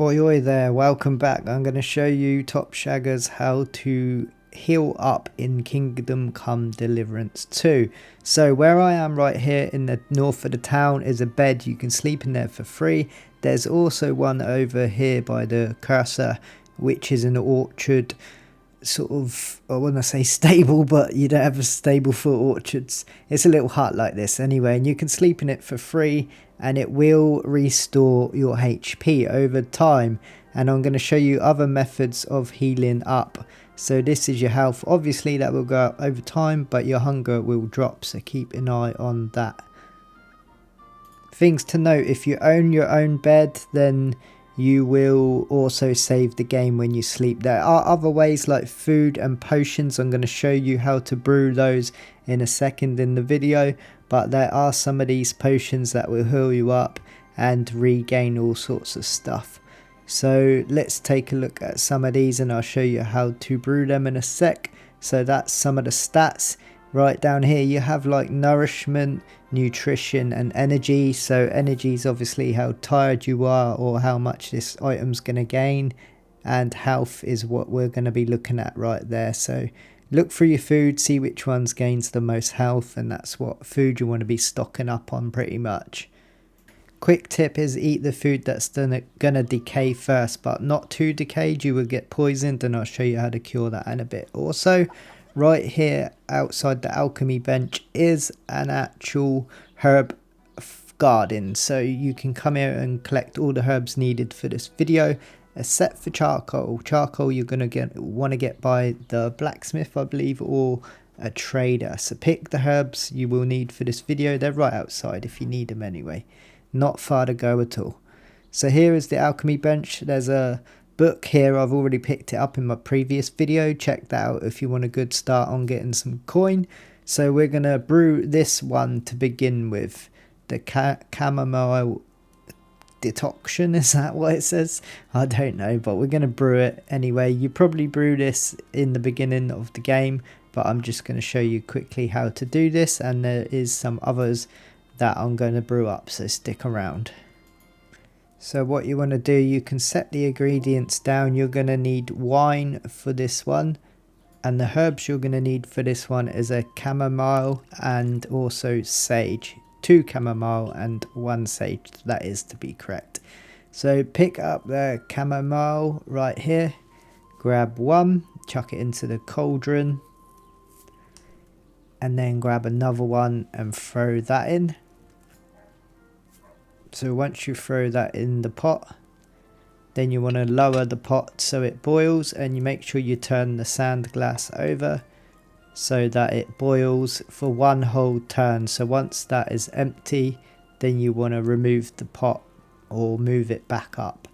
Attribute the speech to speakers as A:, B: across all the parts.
A: Oi oi there, welcome back. I'm going to show you top shaggers how to heal up in Kingdom Come Deliverance 2. So where I am right here in the north of the town is a bed. You can sleep in there for free. There's also one over here by the cursor, which is an orchard, sort of, I want to say stable, but you don't have a stable for orchards. It's a little hut like this anyway, and you can sleep in it for free, and it will restore your HP over time. And I'm going to show you other methods of healing up. So this is your health. Obviously that will go up over time, but your hunger will drop, so keep an eye on that. Things to note: if you own your own bed, then you will also save the game when you sleep. There are other ways like food and potions. I'm going to show you how to brew those in a second in the video, but there are some of these potions that will heal you up and regain all sorts of stuff. So let's take a look at some of these and I'll show you how to brew them in a sec. So that's some of the stats. Right down here you have like nourishment, nutrition and energy. So energy is obviously how tired you are or how much this item's going to gain, and health is what we're going to be looking at right there. So look through your food, see which ones gains the most health, and that's what food you want to be stocking up on pretty much. Quick tip is eat the food that's gonna decay first, but not too decayed, you will get poisoned, and I'll show you how to cure that in a bit. Also, right here outside the alchemy bench is an actual herb garden, so you can come here and collect all the herbs needed for this video, except for charcoal. Charcoal you're gonna want to get by the blacksmith, I believe, or a trader. So pick the herbs you will need for this video. They're right outside if you need them anyway. Not far to go at all. So here is the alchemy bench. There's a book here. I've already picked it up in my previous video. Check that out if you want a good start on getting some coin. So we're going to brew this one to begin with. The chamomile decoction, is that what it says? I don't know, but we're going to brew it anyway. You probably brew this in the beginning of the game, but I'm just going to show you quickly how to do this, and there is some others that I'm going to brew up, so stick around. So what you want to do, you can set the ingredients down. You're going to need wine for this one, and the herbs you're going to need for this one is a chamomile and also sage. 2 chamomile and 1 sage, that is to be correct. So pick up the chamomile right here, grab one, chuck it into the cauldron, and then grab another one and throw that in. So once you throw that in the pot, then you want to lower the pot so it boils, and you make sure you turn the sand glass over so that it boils for one whole turn. So once that is empty, then you want to remove the pot or move it back up.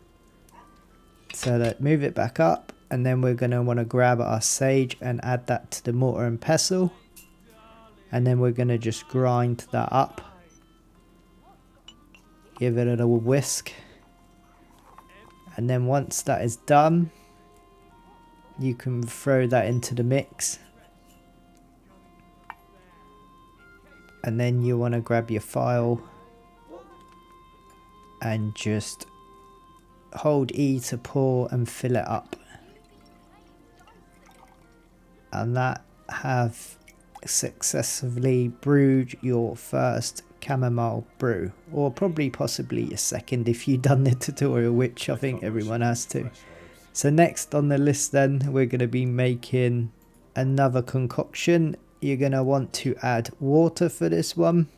A: So that move it back up, and then we're going to want to grab our sage and add that to the mortar and pestle, and then we're going to just grind that up. Give it a little whisk, and then once that is done, you can throw that into the mix, and then you want to grab your file and just hold E to pour and fill it up, and that have successfully brewed your first chamomile brew, or probably possibly your second if you've done the tutorial, which I think everyone has to. So next on the list then, we're going to be making another concoction. You're going to want to add water for this one.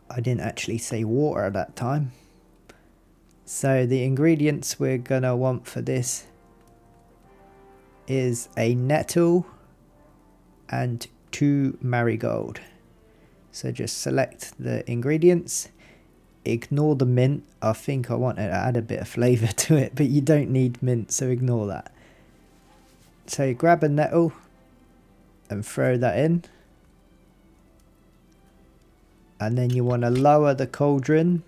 A: I didn't actually say water at that time. So the ingredients we're going to want for this is a nettle and 2 marigold. So just select the ingredients, ignore the mint. I think I wanted to add a bit of flavour to it, but you don't need mint, so ignore that. So you grab a nettle and throw that in, and then you want to lower the cauldron,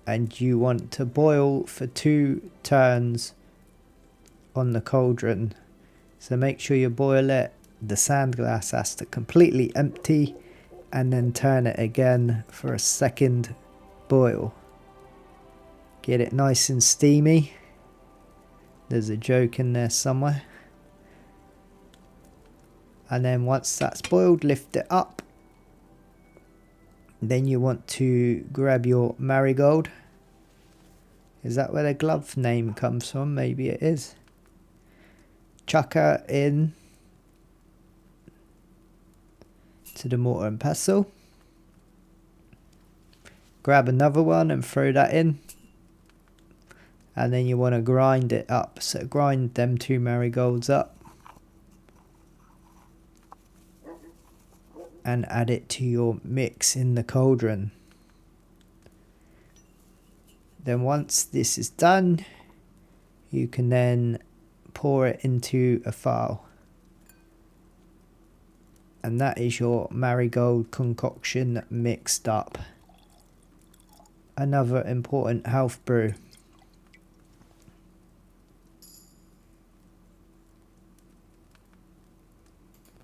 A: and you want to boil for 2 turns on the cauldron. So make sure you boil it. The sand glass has to completely empty, and then turn it again for a second boil. Get it nice and steamy. There's a joke in there somewhere. And then once that's boiled, lift it up. Then you want to grab your marigold. Is that where the glove name comes from? Maybe it is. Chuck her in to the mortar and pestle. Grab another one and throw that in. And then you want to grind it up. So grind them 2 marigolds up. And add it to your mix in the cauldron. Then once this is done, you can then pour it into a phial. And that is your marigold concoction mixed up. Another important health brew.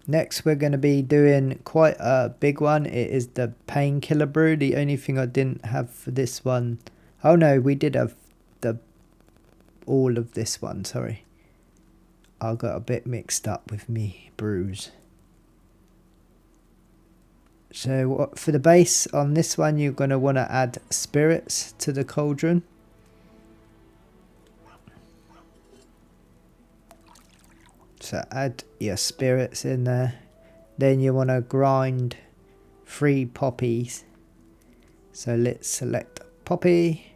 A: Next we're going to be doing quite a big one. It is the painkiller brew. The only thing I didn't have for this one, oh no, we did have all of this one, sorry. I got a bit mixed up with me brews. So for the base on this one, you're going to want to add spirits to the cauldron. So add your spirits in there. Then you want to grind 3 poppies. So let's select poppy.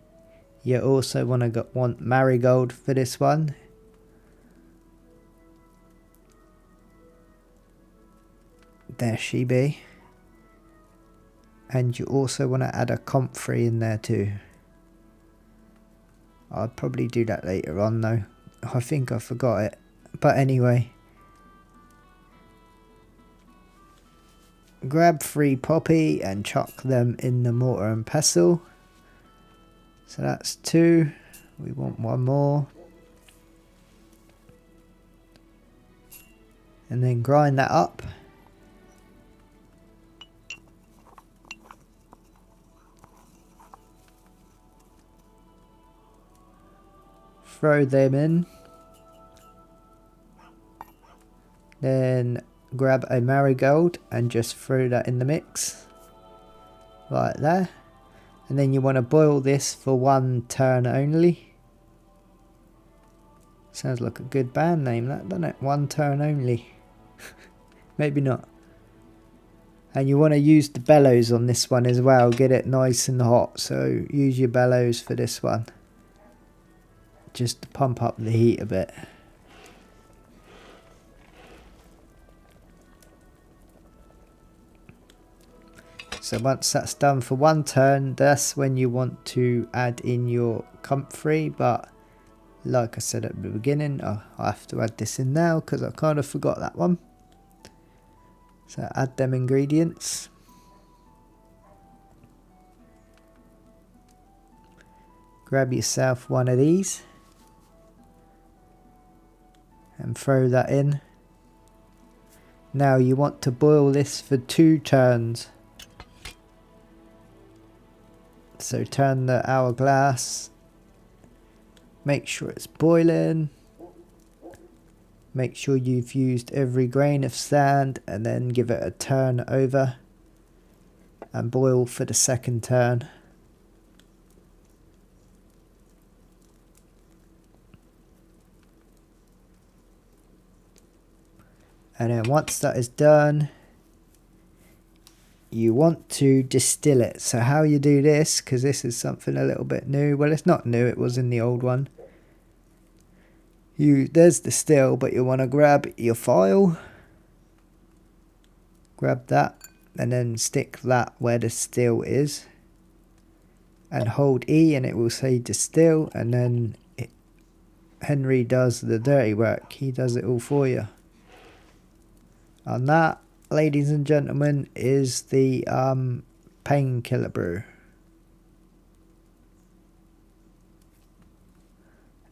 A: You also want marigold for this one. There she be. And you also want to add a comfrey in there too. I'll probably do that later on though. I think I forgot it. But anyway. Grab 3 poppy and chuck them in the mortar and pestle. So that's 2. We want 1 more. And then grind that up. Throw them in. Then grab a marigold and just throw that in the mix. Right there. And then you want to boil this for 1 turn only. Sounds like a good band name that, doesn't it? 1 turn only. Maybe not. And you want to use the bellows on this one as well. Get it nice and hot. So use your bellows for this one. Just to pump up the heat a bit. So once that's done for 1 turn, that's when you want to add in your comfrey. But like I said at the beginning, I have to add this in now because I kind of forgot that one. So add them ingredients. Grab yourself one of these. And throw that in. Now you want to boil this for 2 turns. So turn the hourglass. Make sure it's boiling. Make sure you've used every grain of sand and then give it a turn over. And boil for the 2nd turn. And then once that is done, you want to distill it. So how you do this, because this is something a little bit new. Well, it's not new, it was in the old one. There's the still, but you want to grab your file. Grab that, and then stick that where the still is. And hold E, and it will say distill, and then Henry does the dirty work. He does it all for you. And that, ladies and gentlemen, is the painkiller brew.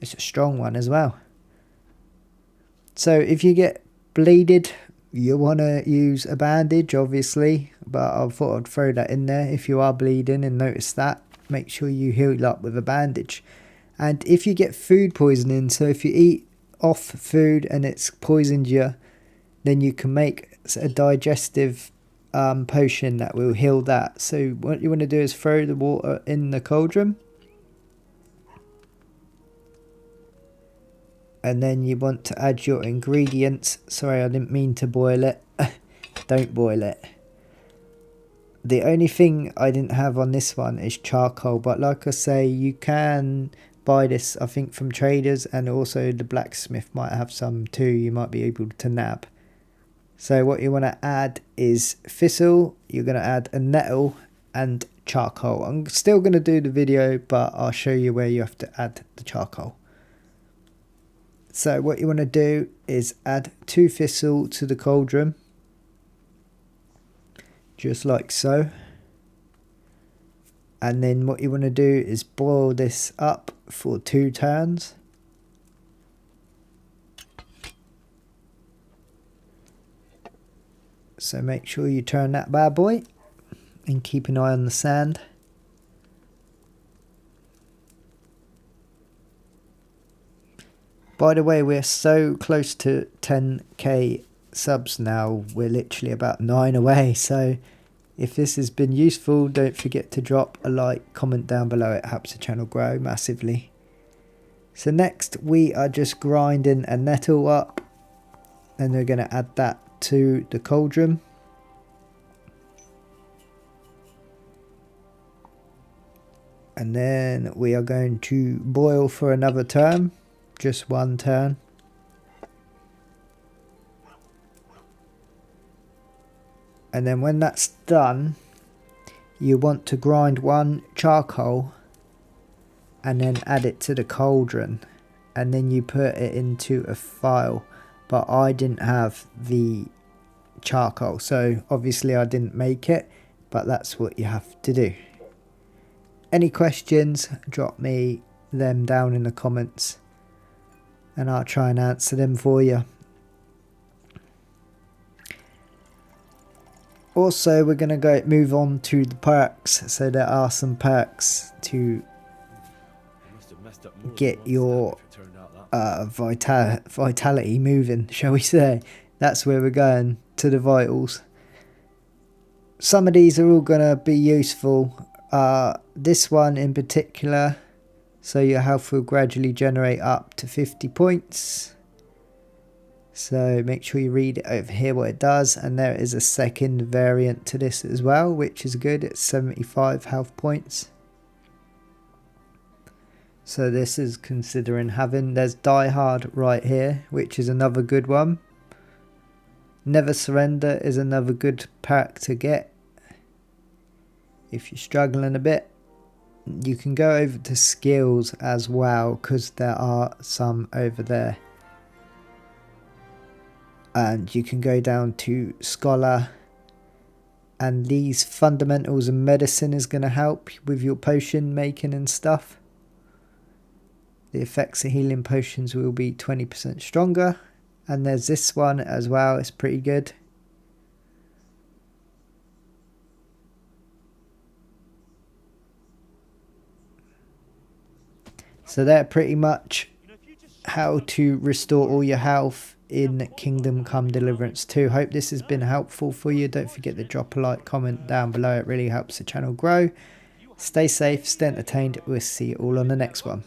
A: It's a strong one as well. So if you get bleeded, you want to use a bandage, obviously. But I thought I'd throw that in there if you are bleeding and notice that. make sure you heal up with a bandage. And if you get food poisoning, so if you eat off food and it's poisoned you, then you can make a digestive potion that will heal that. So what you want to do is throw the water in the cauldron, and then you want to add your ingredients. Sorry, I didn't mean to boil it. Don't boil it. The only thing I didn't have on this one is charcoal, but like I say, you can buy this, I think, from traders, and also the blacksmith might have some too, you might be able to nab. So what you want to add is thistle, you're going to add a nettle and charcoal. I'm still going to do the video, but I'll show you where you have to add the charcoal. So what you want to do is add 2 thistle to the cauldron, just like so. And then what you want to do is boil this up for 2 turns. So make sure you turn that bad boy and keep an eye on the sand. By the way, we're so close to 10k subs now. We're literally about 9 away. So if this has been useful, don't forget to drop a like, comment down below. It helps the channel grow massively. So next we are just grinding a nettle up, and we're going to add that to the cauldron. And then we are going to boil for another turn, just 1 turn. And then when that's done, you want to grind 1 charcoal and then add it to the cauldron, and then you put it into a file. But I didn't have the charcoal, so obviously I didn't make it, but that's what you have to do. Any questions, drop me them down in the comments and I'll try and answer them for you. Also, we're going to move on to the perks. So there are some perks to get your vitality moving, shall we say. That's where we're going, to the vitals. Some of these are all going to be useful. This one in particular, so your health will gradually generate up to 50 points. So make sure you read it over here what it does, and there is a second variant to this as well, which is good. It's 75 health points. So this is considering having. There's Die Hard right here, which is another good one. Never Surrender is another good pack to get if you're struggling a bit. You can go over to skills as well, because there are some over there. And you can go down to Scholar, and these fundamentals and medicine is going to help with your potion making and stuff. The effects of healing potions will be 20% stronger. And there's this one as well, it's pretty good. So they're pretty much how to restore all your health in Kingdom Come Deliverance 2. Hope this has been helpful for you. Don't forget to drop a like, comment down below. It really helps the channel grow. Stay safe, stay entertained. We'll see you all on the next one.